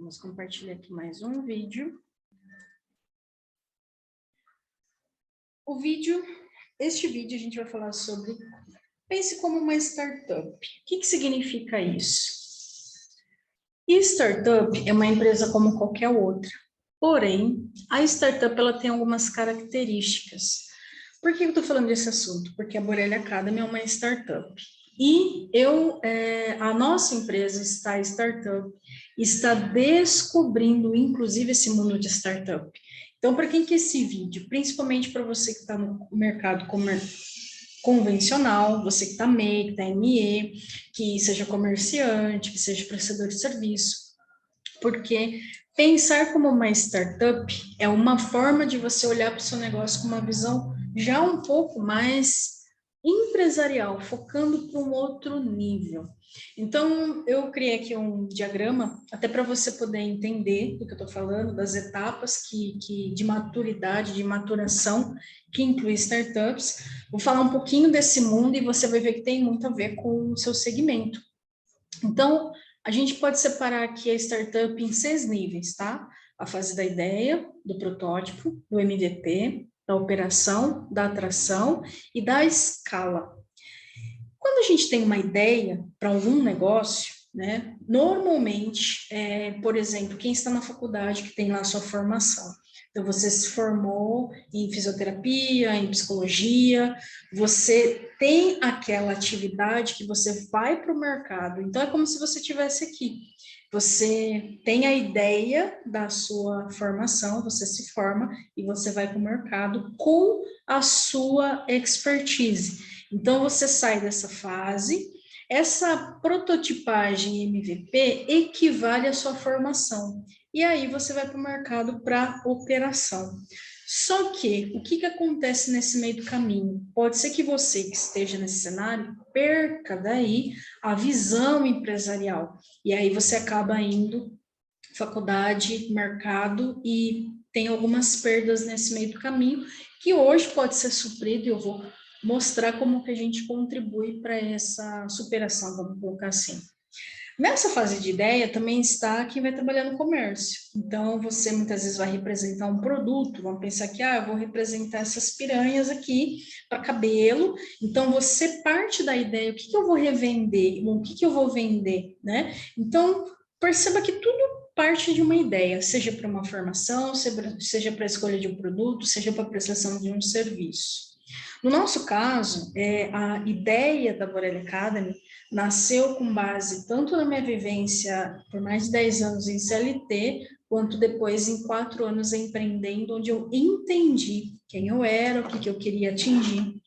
Vamos compartilhar aqui mais um vídeo. Este vídeo a gente vai falar sobre pense como uma startup. O que significa isso? Startup é uma empresa como qualquer outra, porém, a startup ela tem algumas características. Por que eu estou falando desse assunto? Porque a Borelli Academy é uma startup. E a nossa empresa está descobrindo, inclusive, esse mundo de startup. Então, para quem que é esse vídeo? Principalmente para você que está no mercado convencional, você que está MEI, que está ME, que seja comerciante, que seja prestador de serviço. Porque pensar como uma startup é uma forma de você olhar para o seu negócio com uma visão já um pouco mais empresarial, focando para um outro nível. Então, eu criei aqui um diagrama, até para você poder entender do que eu estou falando, das etapas de maturidade, de maturação, que inclui startups. Vou falar um pouquinho desse mundo e você vai ver que tem muito a ver com o seu segmento. Então, a gente pode separar aqui a startup em 6 níveis, tá? A fase da ideia, do protótipo, do MVP, da operação, da atração e da escala. Quando a gente tem uma ideia para algum negócio, né? Normalmente, por exemplo, quem está na faculdade que tem lá a sua formação. Então, você se formou em fisioterapia, em psicologia, você tem aquela atividade que você vai para o mercado. Então, é como se você estivesse aqui. Você tem a ideia da sua formação, você se forma e você vai para o mercado com a sua expertise. Então, você sai dessa fase. Essa prototipagem MVP equivale à sua formação. E aí você vai para o mercado para operação. Só que, o que acontece nesse meio do caminho? Pode ser que você que esteja nesse cenário perca daí a visão empresarial. E aí você acaba indo faculdade, mercado e tem algumas perdas nesse meio do caminho que hoje pode ser suprido e eu vou mostrar como que a gente contribui para essa superação, vamos colocar assim. Nessa fase de ideia também está quem vai trabalhar no comércio. Então, você muitas vezes vai representar um produto, vamos pensar que, eu vou representar essas piranhas aqui para cabelo. Então, você parte da ideia, o que eu vou revender, o que eu vou vender, né? Então, perceba que tudo parte de uma ideia, seja para uma formação, seja para a escolha de um produto, seja para a prestação de um serviço. No nosso caso, a ideia da Borelli Academy nasceu com base tanto na minha vivência por mais de 10 anos em CLT, quanto depois em 4 anos empreendendo, onde eu entendi quem eu era, o que eu queria atingir.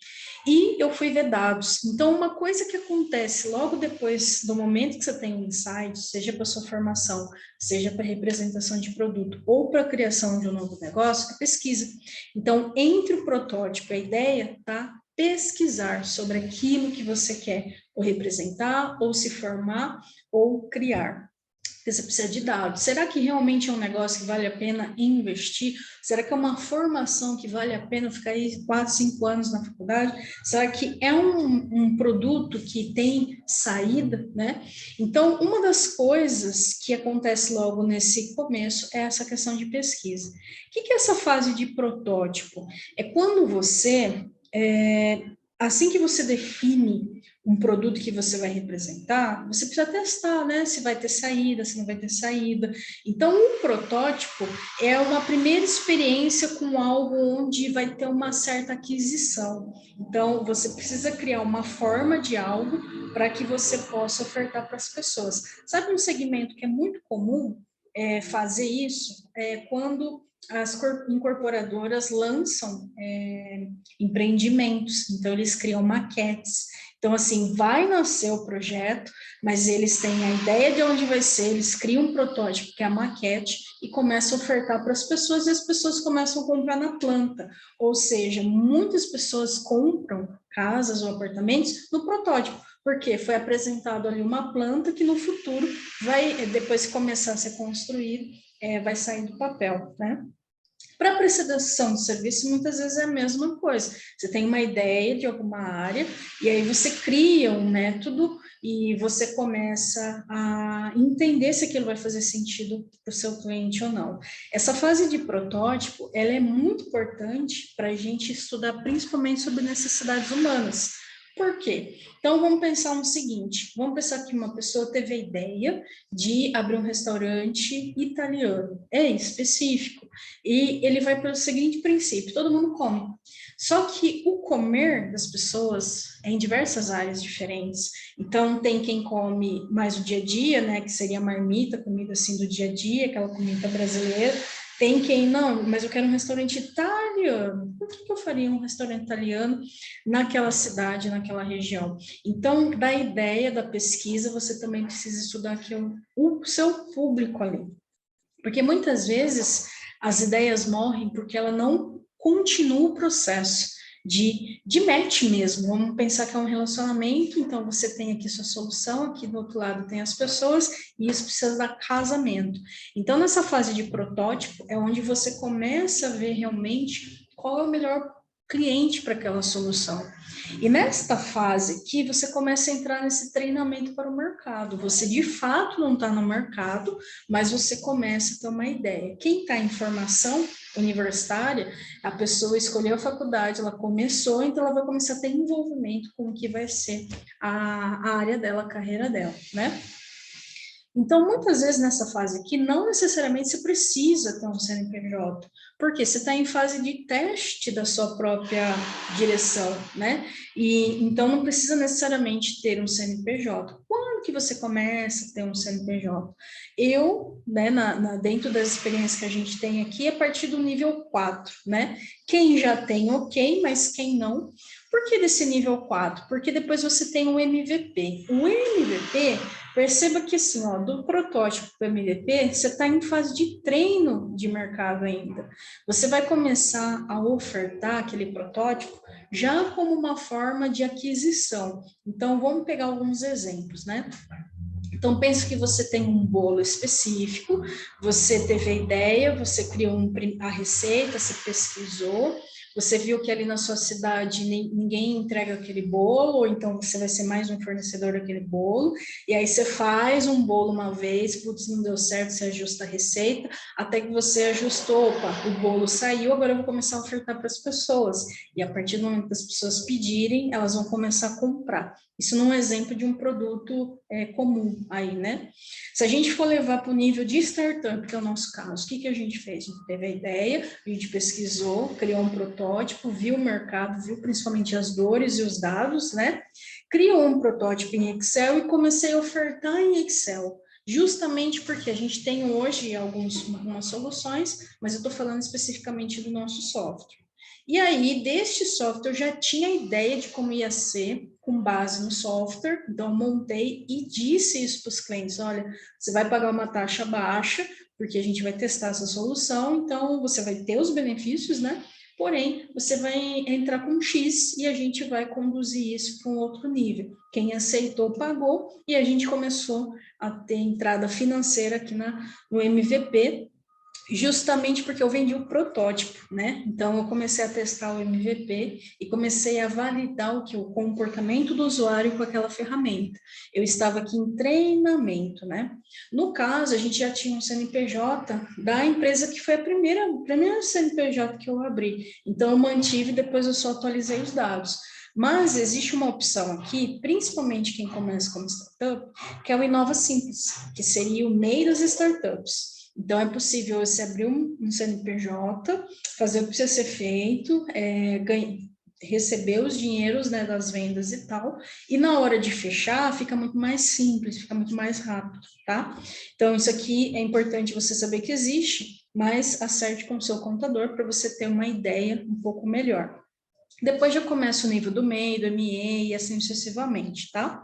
E eu fui ver dados. Então, uma coisa que acontece logo depois do momento que você tem um insight, seja para sua formação, seja para representação de produto ou para a criação de um novo negócio, é pesquisa. Então, entre o protótipo e a ideia, tá? Pesquisar sobre aquilo que você quer ou representar, ou se formar, ou criar. Porque você precisa de dados. Será que realmente é um negócio que vale a pena investir? Será que é uma formação que vale a pena ficar aí 4, 5 anos na faculdade? Será que é um produto que tem saída, né? Então, uma das coisas que acontece logo nesse começo é essa questão de pesquisa. O que é essa fase de protótipo? É quando você, assim que você define um produto que você vai representar, você precisa testar, né? Se vai ter saída, se não vai ter saída. Então, um protótipo é uma primeira experiência com algo onde vai ter uma certa aquisição. Então, você precisa criar uma forma de algo para que você possa ofertar para as pessoas. Sabe um segmento que é muito comum fazer isso? Quando as incorporadoras lançam empreendimentos, então eles criam maquetes. Então, assim, vai nascer o projeto, mas eles têm a ideia de onde vai ser, eles criam um protótipo, que é a maquete, e começam a ofertar para as pessoas, e as pessoas começam a comprar na planta. Ou seja, muitas pessoas compram casas ou apartamentos no protótipo, porque foi apresentado ali uma planta que no futuro vai, depois que começar a ser construído, vai sair do papel, né? Para prestação de serviço, muitas vezes é a mesma coisa. Você tem uma ideia de alguma área, e aí você cria um método e você começa a entender se aquilo vai fazer sentido para o seu cliente ou não. Essa fase de protótipo, ela é muito importante para a gente estudar principalmente sobre necessidades humanas. Por quê? Então, vamos pensar no seguinte, vamos pensar que uma pessoa teve a ideia de abrir um restaurante italiano, é específico, e ele vai pelo seguinte princípio, todo mundo come. Só que o comer das pessoas é em diversas áreas diferentes. Então, tem quem come mais o dia a dia, né, que seria a marmita, comida assim do dia a dia, aquela comida brasileira. Tem quem, não, mas eu quero um restaurante italiano. Por que eu faria um restaurante italiano naquela cidade, naquela região? Então, da ideia da pesquisa, você também precisa estudar aqui o seu público ali. Porque muitas vezes as ideias morrem porque ela não continua o processo de match mesmo. Vamos pensar que é um relacionamento, então você tem aqui sua solução, aqui do outro lado tem as pessoas, e isso precisa dar casamento. Então, nessa fase de protótipo, é onde você começa a ver realmente qual é o melhor cliente para aquela solução. E nesta fase que você começa a entrar nesse treinamento para o mercado. Você de fato não está no mercado, mas você começa a ter uma ideia. Quem está em formação universitária, a pessoa escolheu a faculdade, ela começou, então ela vai começar a ter envolvimento com o que vai ser a área dela, a carreira dela, né? Então, muitas vezes nessa fase aqui, não necessariamente você precisa ter um CNPJ, porque você está em fase de teste da sua própria direção, né? E então não precisa necessariamente ter um CNPJ. Quando que você começa a ter um CNPJ? Eu, né, dentro das experiências que a gente tem aqui, a partir do nível 4, né? Quem já tem, ok, mas quem não? Por que desse nível 4? Porque depois você tem o MVP. O MVP, perceba que assim, ó, do protótipo para o MVP, você está em fase de treino de mercado ainda. Você vai começar a ofertar aquele protótipo já como uma forma de aquisição. Então, vamos pegar alguns exemplos, né? Então, pense que você tem um bolo específico, você teve a ideia, você criou a receita, você pesquisou, você viu que ali na sua cidade ninguém entrega aquele bolo, ou então você vai ser mais um fornecedor daquele bolo, e aí você faz um bolo uma vez, putz, não deu certo, você ajusta a receita, até que você ajustou, opa, o bolo saiu, agora eu vou começar a ofertar para as pessoas, e a partir do momento que as pessoas pedirem, elas vão começar a comprar. Isso não é um exemplo de um produto comum aí, né? Se a gente for levar para o nível de startup, que é o nosso caso, o que a gente fez? A gente teve a ideia, a gente pesquisou, criou um protótipo, viu o mercado, viu principalmente as dores e os dados, né? Criou um protótipo em Excel e comecei a ofertar em Excel. Justamente porque a gente tem hoje algumas soluções, mas eu estou falando especificamente do nosso software. E aí, deste software, eu já tinha a ideia de como ia ser, com base no software, então montei e disse isso para os clientes, olha, você vai pagar uma taxa baixa, porque a gente vai testar essa solução, então você vai ter os benefícios, né? Porém, você vai entrar com X e a gente vai conduzir isso para um outro nível. Quem aceitou, pagou, e a gente começou a ter entrada financeira aqui no MVP, justamente porque eu vendi o protótipo, né? Então, eu comecei a testar o MVP e comecei a validar o comportamento do usuário com aquela ferramenta. Eu estava aqui em treinamento, né? No caso, a gente já tinha um CNPJ da empresa que foi a primeira CNPJ que eu abri. Então, eu mantive e depois eu só atualizei os dados. Mas existe uma opção aqui, principalmente quem começa como startup, que é o Inova Simples, que seria o MEI das startups. Então, é possível você abrir um CNPJ, fazer o que precisa ser feito, receber os dinheiros, né, das vendas e tal, e na hora de fechar, fica muito mais simples, fica muito mais rápido, tá? Então, isso aqui é importante você saber que existe, mas acerte com o seu contador para você ter uma ideia um pouco melhor. Depois já começa o nível do MEI, do ME e assim sucessivamente, tá?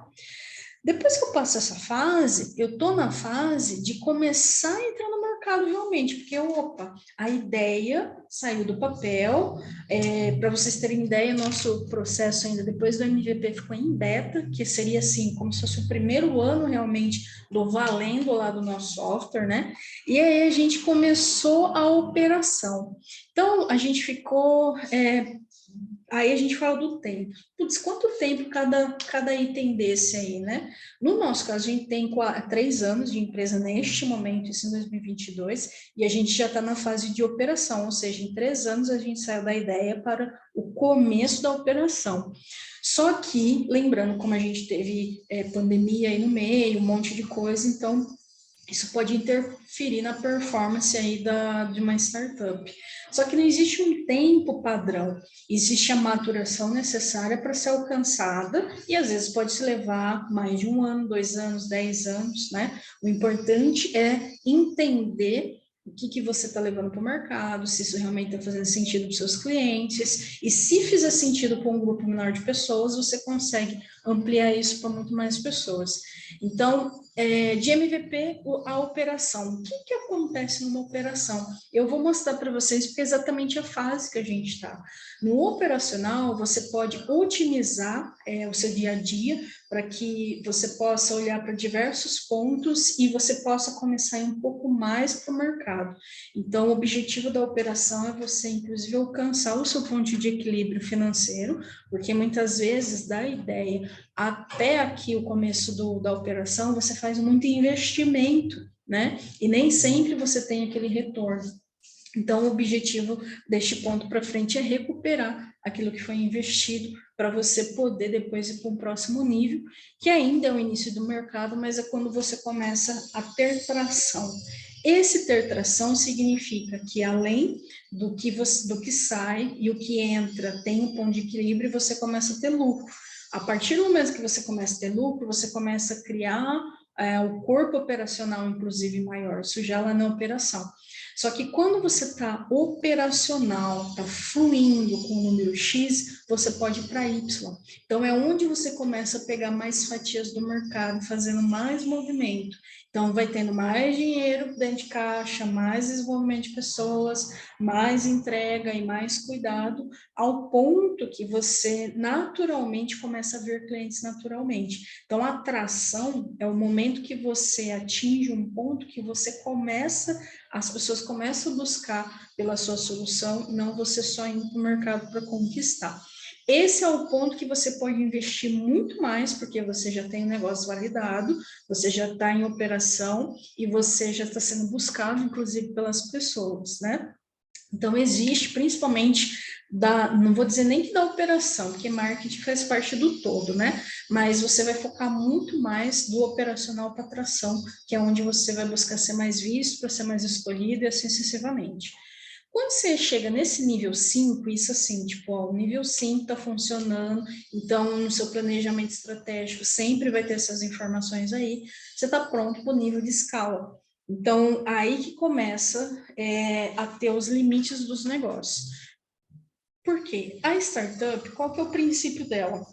Depois que eu passo essa fase, eu tô na fase de começar a entrar no mercado realmente, porque, opa, a ideia saiu do papel. Para vocês terem ideia, nosso processo ainda depois do MVP ficou em beta, que seria assim, como se fosse o primeiro ano realmente do valendo lá do nosso software, né? E aí a gente começou a operação. Então, a gente ficou... Aí a gente fala do tempo. Putz, quanto tempo cada item desse aí, né? No nosso caso, a gente tem 3 anos de empresa neste momento, isso em 2022, e a gente já está na fase de operação, ou seja, em 3 anos a gente saiu da ideia para o começo da operação. Só que, lembrando como a gente teve pandemia aí no meio, um monte de coisa, então isso pode interferir na performance aí de uma startup. Só que não existe um tempo padrão, existe a maturação necessária para ser alcançada e às vezes pode se levar mais de 1 ano, 2 anos, 10 anos, né? O importante é entender o que você está levando para o mercado, se isso realmente está fazendo sentido para os seus clientes, e se fizer sentido para um grupo menor de pessoas, você consegue ampliar isso para muito mais pessoas. Então, de MVP, a operação. O que acontece numa operação? Eu vou mostrar para vocês, porque é exatamente a fase que a gente está. No operacional, você pode otimizar o seu dia a dia para que você possa olhar para diversos pontos e você possa começar a ir um pouco mais para o mercado. Então, o objetivo da operação é você, inclusive, alcançar o seu ponto de equilíbrio financeiro, porque muitas vezes da ideia até aqui o começo da operação, você faz muito investimento, né? E nem sempre você tem aquele retorno. Então, o objetivo deste ponto para frente é recuperar aquilo que foi investido para você poder depois ir para um próximo nível, que ainda é o início do mercado, mas é quando você começa a ter tração. Esse ter tração significa que além do que sai e o que entra tem um ponto de equilíbrio e você começa a ter lucro. A partir do momento que você começa a ter lucro, você começa a criar o corpo operacional, inclusive, maior, isso já lá na operação. Só que quando você está operacional, está fluindo com o número X, você pode ir para Y. Então, é onde você começa a pegar mais fatias do mercado, fazendo mais movimento. Então, vai tendo mais dinheiro dentro de caixa, mais desenvolvimento de pessoas, mais entrega e mais cuidado, ao ponto que você naturalmente começa a ver clientes naturalmente. Então, a atração é o momento que você atinge um ponto que você começa, as pessoas começam a buscar pela sua solução, não você só indo para o mercado para conquistar. Esse é o ponto que você pode investir muito mais, porque você já tem o negócio validado, você já está em operação e você já está sendo buscado, inclusive, pelas pessoas, né? Então, existe principalmente não vou dizer nem que da operação, porque marketing faz parte do todo, né? Mas você vai focar muito mais do operacional para atração, que é onde você vai buscar ser mais visto, para ser mais escolhido e assim sucessivamente. Quando você chega nesse nível 5, isso assim, tipo, ó, o nível 5 está funcionando, então no seu planejamento estratégico sempre vai ter essas informações aí, você está pronto para o nível de escala. Então, aí que começa a ter os limites dos negócios. Por quê? A startup, qual que é o princípio dela?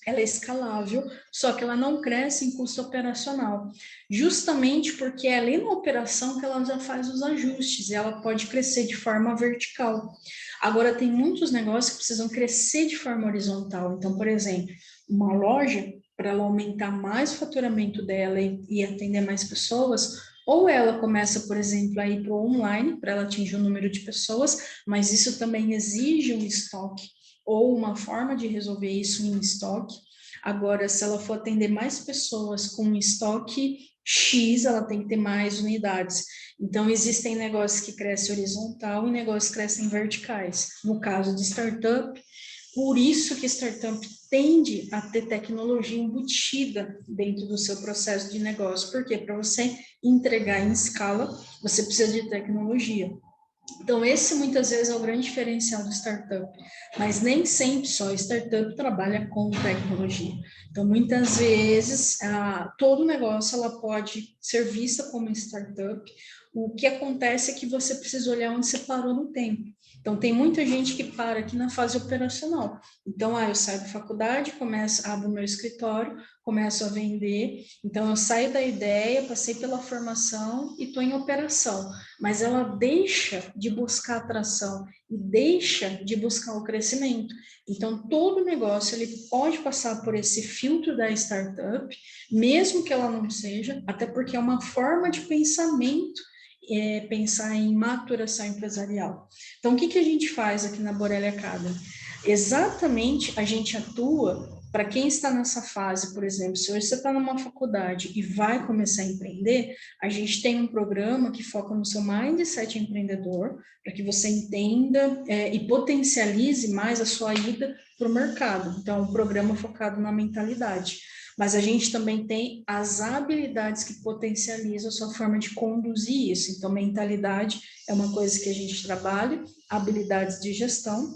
Ela é escalável, só que ela não cresce em custo operacional, justamente porque é ali na operação que ela já faz os ajustes, e ela pode crescer de forma vertical. Agora, tem muitos negócios que precisam crescer de forma horizontal. Então, por exemplo, uma loja, para ela aumentar mais o faturamento dela e atender mais pessoas, ou ela começa, por exemplo, a ir para o online, para ela atingir o número de pessoas, mas isso também exige um estoque ou uma forma de resolver isso em estoque. Agora, se ela for atender mais pessoas com um estoque X, ela tem que ter mais unidades. Então, existem negócios que crescem horizontal e negócios que crescem verticais. No caso de startup, por isso que startup tende a ter tecnologia embutida dentro do seu processo de negócio. Por quê? Para você entregar em escala, você precisa de tecnologia. Então, esse muitas vezes é o grande diferencial do startup, mas nem sempre só a startup trabalha com tecnologia. Então, muitas vezes, todo negócio ela pode ser vista como startup. O que acontece é que você precisa olhar onde você parou no tempo. Então, tem muita gente que para aqui na fase operacional. Então, eu saio da faculdade, abro meu escritório, começo a vender. Então, eu saio da ideia, passei pela formação e estou em operação. Mas ela deixa de buscar atração e deixa de buscar o crescimento. Então, todo negócio ele pode passar por esse filtro da startup, mesmo que ela não seja, até porque é uma forma de pensamento, pensar em maturação empresarial. Então, o que a gente faz aqui na Borelli Academy? Exatamente, a gente atua para quem está nessa fase, por exemplo, se hoje você está numa faculdade e vai começar a empreender, a gente tem um programa que foca no seu mindset empreendedor, para que você entenda e potencialize mais a sua ida para o mercado. Então, um programa focado na mentalidade. Mas a gente também tem as habilidades que potencializam a sua forma de conduzir isso. Então, mentalidade é uma coisa que a gente trabalha, habilidades de gestão.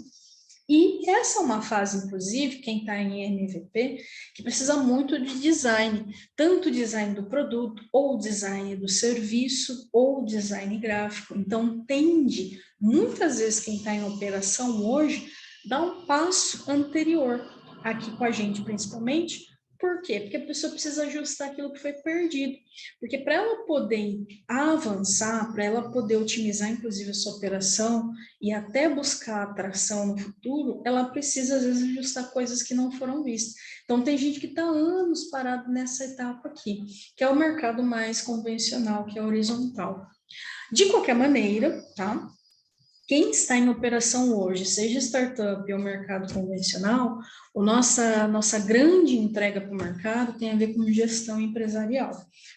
E essa é uma fase, inclusive, quem está em MVP, que precisa muito de design, tanto design do produto, ou design do serviço, ou design gráfico. Então, tende, muitas vezes, quem está em operação hoje, dá um passo anterior, aqui com a gente principalmente. Por quê? Porque a pessoa precisa ajustar aquilo que foi perdido. Porque para ela poder avançar, para ela poder otimizar, inclusive, a sua operação, e até buscar atração no futuro, ela precisa, às vezes, ajustar coisas que não foram vistas. Então, tem gente que está anos parado nessa etapa aqui, que é o mercado mais convencional, que é horizontal. De qualquer maneira, tá? Quem está em operação hoje, seja startup ou mercado convencional, nossa grande entrega para o mercado tem a ver com gestão empresarial.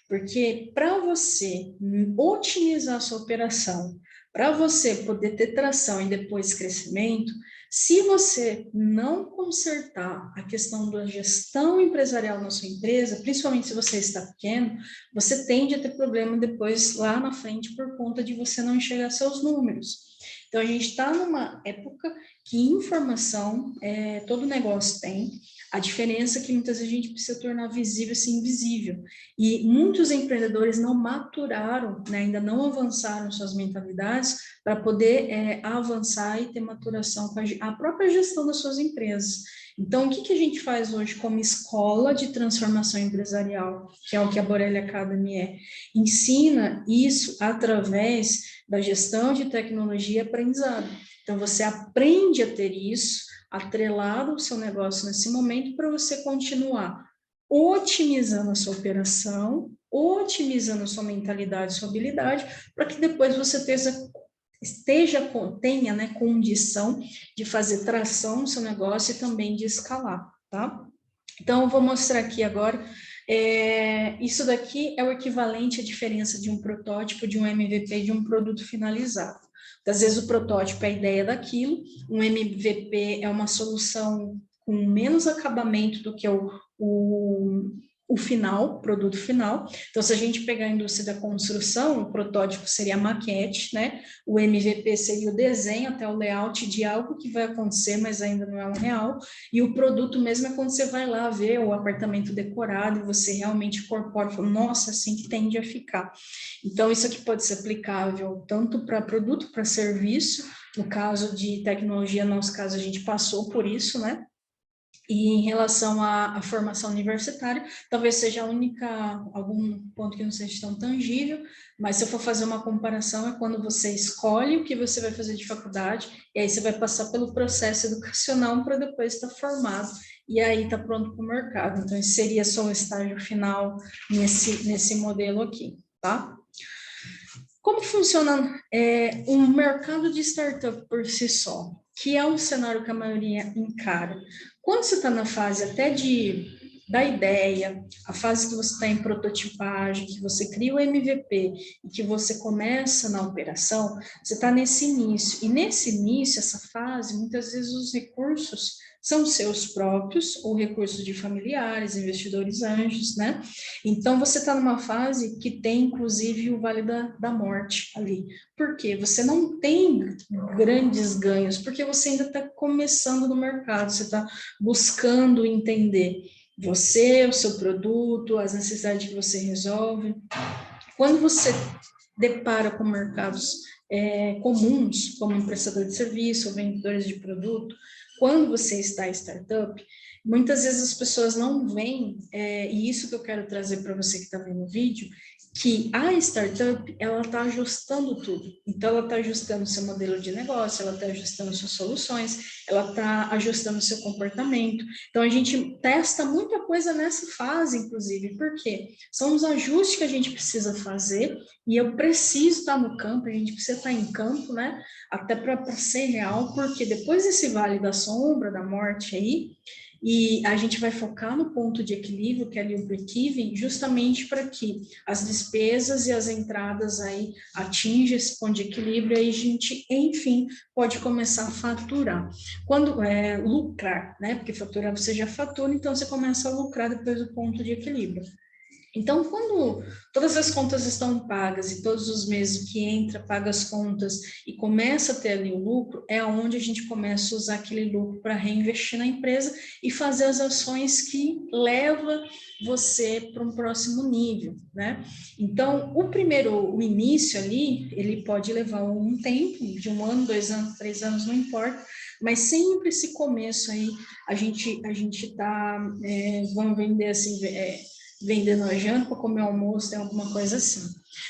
Porque para você otimizar a sua operação, para você poder ter tração e depois crescimento, se você não consertar a questão da gestão empresarial na sua empresa, principalmente se você está pequeno, você tende a ter problema depois lá na frente por conta de você não enxergar seus números. Então, a gente está numa época que informação todo negócio tem, a diferença é que muitas vezes a gente precisa tornar visível esse invisível. E muitos empreendedores não maturaram, né, ainda não avançaram suas mentalidades para poder avançar e ter maturação com a própria gestão das suas empresas. Então, o que a gente faz hoje como escola de transformação empresarial, que é o que a Borelli Academy é? Ensina isso através da gestão de tecnologia e aprendizado. Então, você aprende a ter isso atrelado ao seu negócio nesse momento para você continuar otimizando a sua operação, otimizando a sua mentalidade, sua habilidade, para que depois você tenha, né, condição de fazer tração no seu negócio e também de escalar, tá? Então, eu vou mostrar aqui agora, isso daqui é o equivalente à diferença de um protótipo, de um MVP, de um produto finalizado. Às vezes o protótipo é a ideia daquilo, um MVP é uma solução com menos acabamento do que o final, o produto final. Então, se a gente pegar a indústria da construção, o protótipo seria a maquete, né? O MVP seria o desenho, até o layout de algo que vai acontecer, mas ainda não é um real. E o produto mesmo é quando você vai lá ver o apartamento decorado e você realmente incorpora e fala, nossa, assim que tende a ficar. Então, isso aqui pode ser aplicável tanto para produto, para serviço. No caso de tecnologia, no nosso caso, a gente passou por isso, né? E em relação à formação universitária, talvez seja algum ponto que não seja tão tangível, mas se eu for fazer uma comparação, é quando você escolhe o que você vai fazer de faculdade, e aí você vai passar pelo processo educacional para depois estar formado, e aí está pronto para o mercado. Então, esse seria só o estágio final nesse modelo aqui, tá? Como funciona um mercado de startup por si só? Que é um cenário que a maioria encara. Quando você está na fase até da ideia, a fase que você está em prototipagem, que você cria o MVP e que você começa na operação, você está nesse início. E nesse início, essa fase, muitas vezes os recursos são seus próprios ou recursos de familiares, investidores anjos, né? Então, você está numa fase que tem, inclusive, o Vale da Morte ali. Por quê? Você não tem grandes ganhos, porque você ainda está começando no mercado, você está buscando entender você, o seu produto, as necessidades que você resolve. Quando você depara com mercados comuns, como um prestador de serviço ou vendedores de produto, quando você está em startup, muitas vezes as pessoas não veem, e isso que eu quero trazer para você que está vendo o vídeo, que a startup, ela está ajustando tudo. Então, ela está ajustando seu modelo de negócio, ela está ajustando suas soluções, ela está ajustando seu comportamento. Então, a gente testa muita coisa nessa fase, inclusive, porque são os ajustes que a gente precisa fazer e eu preciso estar no campo, a gente precisa estar em campo, né? Até para ser real, porque depois desse vale da sombra, da morte aí, e a gente vai focar no ponto de equilíbrio, que é ali o break-even, justamente para que as despesas e as entradas aí atinjam esse ponto de equilíbrio, aí a gente, enfim, pode começar a faturar. Quando lucrar, né? Porque faturar você já fatura, então você começa a lucrar depois do ponto de equilíbrio. Então, quando todas as contas estão pagas e todos os meses que entra, paga as contas e começa a ter ali o lucro, é onde a gente começa a usar aquele lucro para reinvestir na empresa e fazer as ações que levam você para um próximo nível, né? Então, o início ali, ele pode levar um tempo, de 1 ano, 2 anos, 3 anos, não importa, mas sempre esse começo aí, a gente tá, vamos vender assim, vendendo a janta para comer almoço, tem alguma coisa assim.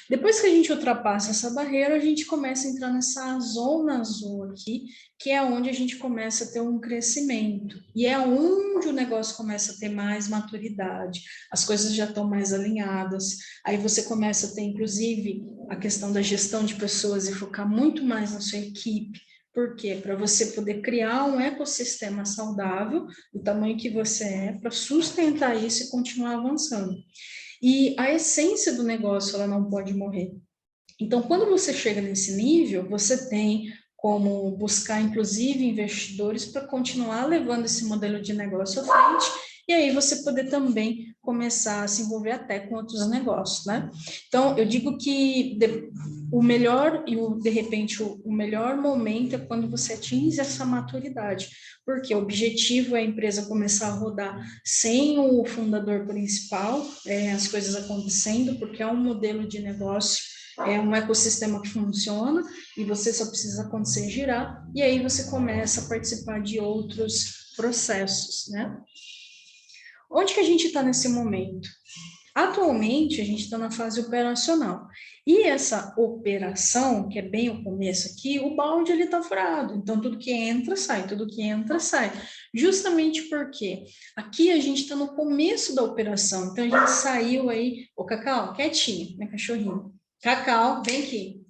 Depois que a gente ultrapassa essa barreira, a gente começa a entrar nessa zona azul aqui, que é onde a gente começa a ter um crescimento. E é onde o negócio começa a ter mais maturidade, as coisas já estão mais alinhadas, aí você começa a ter, inclusive, a questão da gestão de pessoas e focar muito mais na sua equipe. Por quê? Para você poder criar um ecossistema saudável, do tamanho que você é, para sustentar isso e continuar avançando. E a essência do negócio, ela não pode morrer. Então, quando você chega nesse nível, você tem como buscar, inclusive, investidores para continuar levando esse modelo de negócio à frente e aí você poder também começar a se envolver até com outros negócios, né? Então, eu digo que o melhor e, de repente, o melhor momento é quando você atinge essa maturidade, porque o objetivo é a empresa começar a rodar sem o fundador principal, as coisas acontecendo, porque é um modelo de negócio, é um ecossistema que funciona e você só precisa acontecer girar, e aí você começa a participar de outros processos, né? Onde que a gente está nesse momento? Atualmente, a gente está na fase operacional. E essa operação, que é bem o começo aqui, o balde ele está furado. Então, tudo que entra, sai, tudo que entra, sai. Justamente porque aqui a gente está no começo da operação. Então, a gente saiu aí... Ô, Cacau, quietinho, minha cachorrinha. Cacau, vem aqui.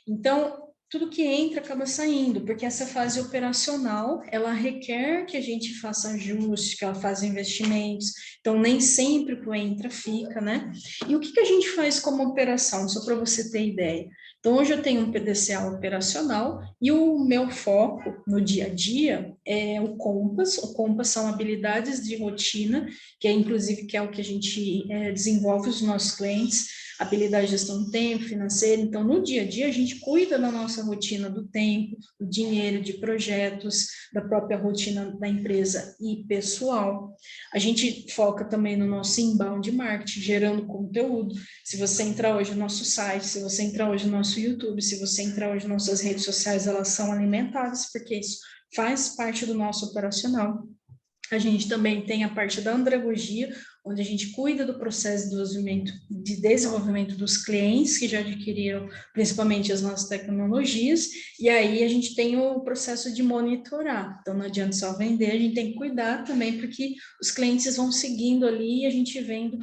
Então, tudo que entra acaba saindo, porque essa fase operacional, ela requer que a gente faça ajustes, que ela faça investimentos, então nem sempre o que entra fica, né? E o que a gente faz como operação, só para você ter ideia? Então, hoje eu tenho um PDCA operacional e o meu foco no dia a dia é o Compass. O Compass são habilidades de rotina, que é inclusive que é o que a gente desenvolve os nossos clientes, habilidade de gestão do tempo, financeira. Então, no dia a dia, a gente cuida da nossa rotina do tempo, do dinheiro, de projetos, da própria rotina da empresa e pessoal. A gente foca também no nosso inbound marketing, gerando conteúdo. Se você entrar hoje no nosso site, se você entrar hoje no nosso YouTube, se você entrar hoje nas nossas redes sociais, elas são alimentadas, porque isso faz parte do nosso operacional. A gente também tem a parte da andragogia, onde a gente cuida do processo de desenvolvimento dos clientes que já adquiriram principalmente as nossas tecnologias, e aí a gente tem o processo de monitorar. Então, não adianta só vender, a gente tem que cuidar também, porque os clientes vão seguindo ali e a gente vendo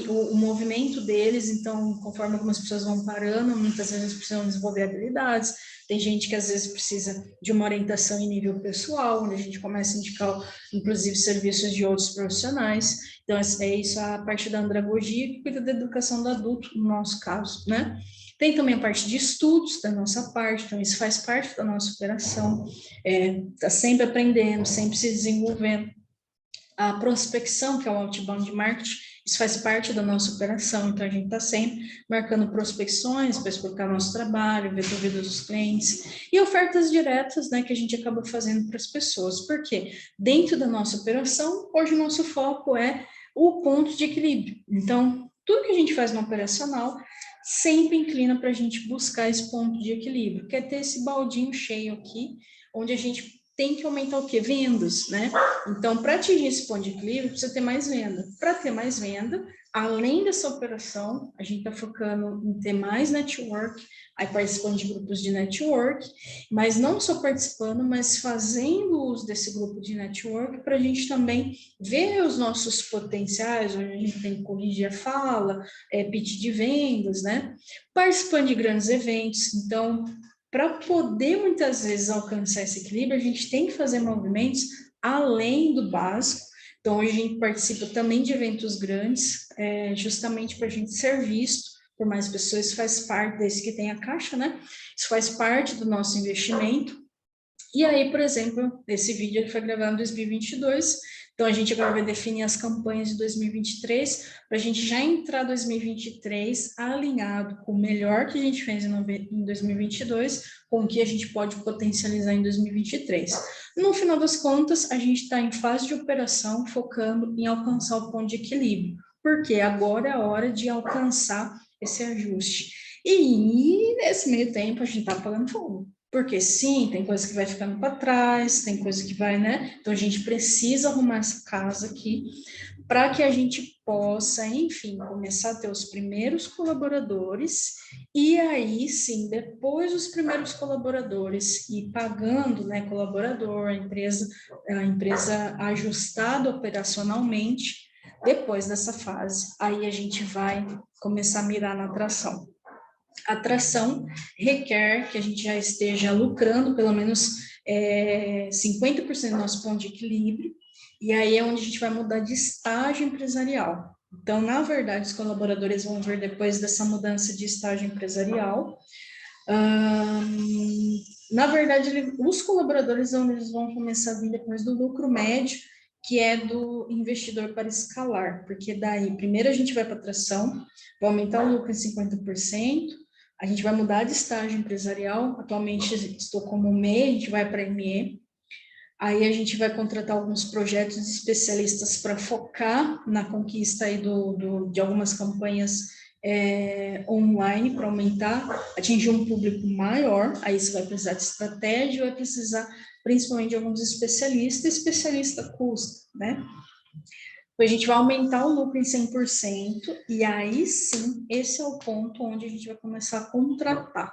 o movimento deles. Então, conforme algumas pessoas vão parando, muitas vezes precisam desenvolver habilidades. Tem gente que às vezes precisa de uma orientação em nível pessoal, onde a gente começa a indicar, inclusive, serviços de outros profissionais. Então, é isso a parte da andragogia, que cuida da educação do adulto, no nosso caso, né? Tem também a parte de estudos da nossa parte, então isso faz parte da nossa operação, tá sempre aprendendo, sempre se desenvolvendo. A prospecção, que é o outbound marketing, isso faz parte da nossa operação, então a gente está sempre marcando prospecções para explicar nosso trabalho, ver dúvidas dos clientes, e ofertas diretas, né, que a gente acaba fazendo para as pessoas, porque dentro da nossa operação, hoje o nosso foco é o ponto de equilíbrio. Então, tudo que a gente faz no operacional sempre inclina para a gente buscar esse ponto de equilíbrio, que é ter esse baldinho cheio aqui, onde a gente tem que aumentar o quê? Vendas, né? Então, para atingir esse ponto de equilíbrio, precisa ter mais venda. Para ter mais venda, além dessa operação, a gente está focando em ter mais network, aí participando de grupos de network, mas não só participando, mas fazendo uso desse grupo de network para a gente também ver os nossos potenciais, onde a gente tem que corrigir a fala, pitch de vendas, né? Participando de grandes eventos. Então, para poder muitas vezes alcançar esse equilíbrio, a gente tem que fazer movimentos além do básico. Então, hoje a gente participa também de eventos grandes, justamente para a gente ser visto por mais pessoas. Isso faz parte desse que tem a caixa, né? Isso faz parte do nosso investimento. E aí, por exemplo, esse vídeo ele foi gravado em 2022, então a gente agora vai definir as campanhas de 2023, para a gente já entrar 2023 alinhado com o melhor que a gente fez em 2022, com o que a gente pode potencializar em 2023. No final das contas, a gente está em fase de operação, focando em alcançar o ponto de equilíbrio, porque agora é a hora de alcançar esse ajuste. E nesse meio tempo, a gente está apagando fogo. Porque sim, tem coisa que vai ficando para trás, tem coisa que vai, né? Então a gente precisa arrumar essa casa aqui para que a gente possa, enfim, começar a ter os primeiros colaboradores e aí sim, depois dos primeiros colaboradores e pagando, né, colaborador, a empresa ajustada operacionalmente, depois dessa fase, aí a gente vai começar a mirar na atração. Atração requer que a gente já esteja lucrando pelo menos 50% do nosso ponto de equilíbrio, e aí é onde a gente vai mudar de estágio empresarial. Então, na verdade, os colaboradores vão ver depois dessa mudança de estágio empresarial. Na verdade, os colaboradores eles vão começar a vir depois do lucro médio, que é do investidor para escalar, porque daí, primeiro a gente vai para atração, vai aumentar o lucro em 50%, a gente vai mudar de estágio empresarial, atualmente estou como MEI, a gente vai para ME, aí a gente vai contratar alguns projetos de especialistas para focar na conquista aí de algumas campanhas online, para aumentar, atingir um público maior, aí você vai precisar de estratégia, vai precisar principalmente de alguns especialistas, especialista custa, né? A gente vai aumentar o lucro em 100%, e aí sim, esse é o ponto onde a gente vai começar a contratar.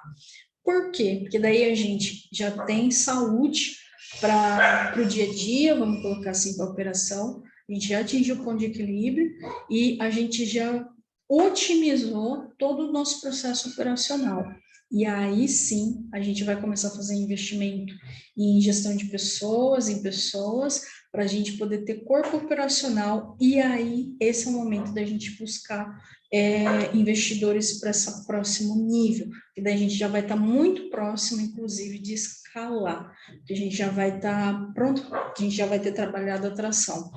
Por quê? Porque daí a gente já tem saúde para o dia a dia, vamos colocar assim, para a operação, a gente já atingiu o ponto de equilíbrio e a gente já otimizou todo o nosso processo operacional. E aí sim, a gente vai começar a fazer investimento em gestão de pessoas, em pessoas, para a gente poder ter corpo operacional, e aí esse é o momento da gente buscar investidores para esse próximo nível, que daí a gente já vai estar muito próximo, inclusive, de escalar, que a gente já vai estar pronto, a gente já vai ter trabalhado a atração.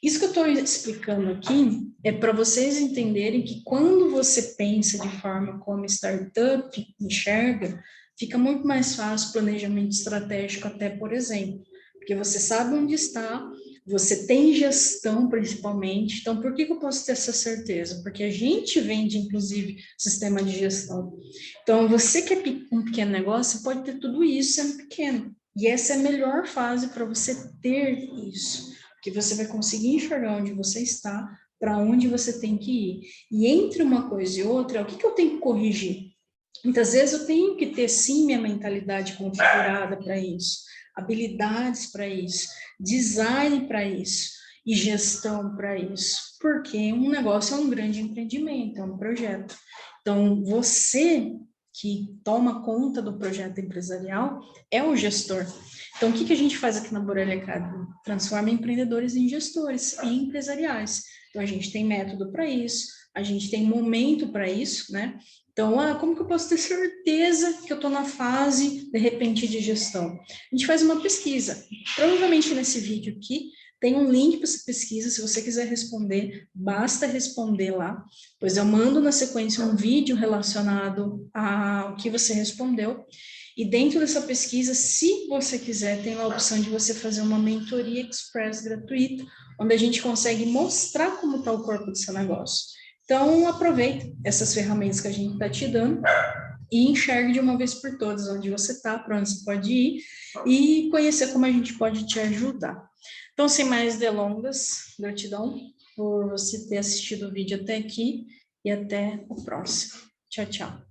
Isso que eu estou explicando aqui é para vocês entenderem que quando você pensa de forma como startup enxerga, fica muito mais fácil o planejamento estratégico até, por exemplo, porque você sabe onde está, você tem gestão principalmente, então por que eu posso ter essa certeza? Porque a gente vende, inclusive, sistema de gestão. Então, você que é um pequeno negócio, pode ter tudo isso sendo pequeno, e essa é a melhor fase para você ter isso, porque você vai conseguir enxergar onde você está, para onde você tem que ir, e entre uma coisa e outra, o que eu tenho que corrigir? Muitas vezes eu tenho que ter, sim, minha mentalidade configurada para isso, habilidades para isso, design para isso e gestão para isso, porque um negócio é um grande empreendimento, é um projeto. Então, você que toma conta do projeto empresarial é o gestor. Então, o que a gente faz aqui na Borelli Academy? Transforma empreendedores em gestores e empresariais. Então, a gente tem método para isso, a gente tem momento para isso, né? Então, como que eu posso ter certeza que eu estou na fase, de repente, de gestão? A gente faz uma pesquisa. Provavelmente nesse vídeo aqui tem um link para essa pesquisa. Se você quiser responder, basta responder lá. Pois eu mando na sequência um vídeo relacionado ao que você respondeu. E dentro dessa pesquisa, se você quiser, tem a opção de você fazer uma mentoria express gratuita, onde a gente consegue mostrar como está o corpo do seu negócio. Então, aproveita essas ferramentas que a gente está te dando e enxergue de uma vez por todas onde você está, para onde você pode ir e conhecer como a gente pode te ajudar. Então, sem mais delongas, gratidão por você ter assistido o vídeo até aqui e até o próximo. Tchau, tchau.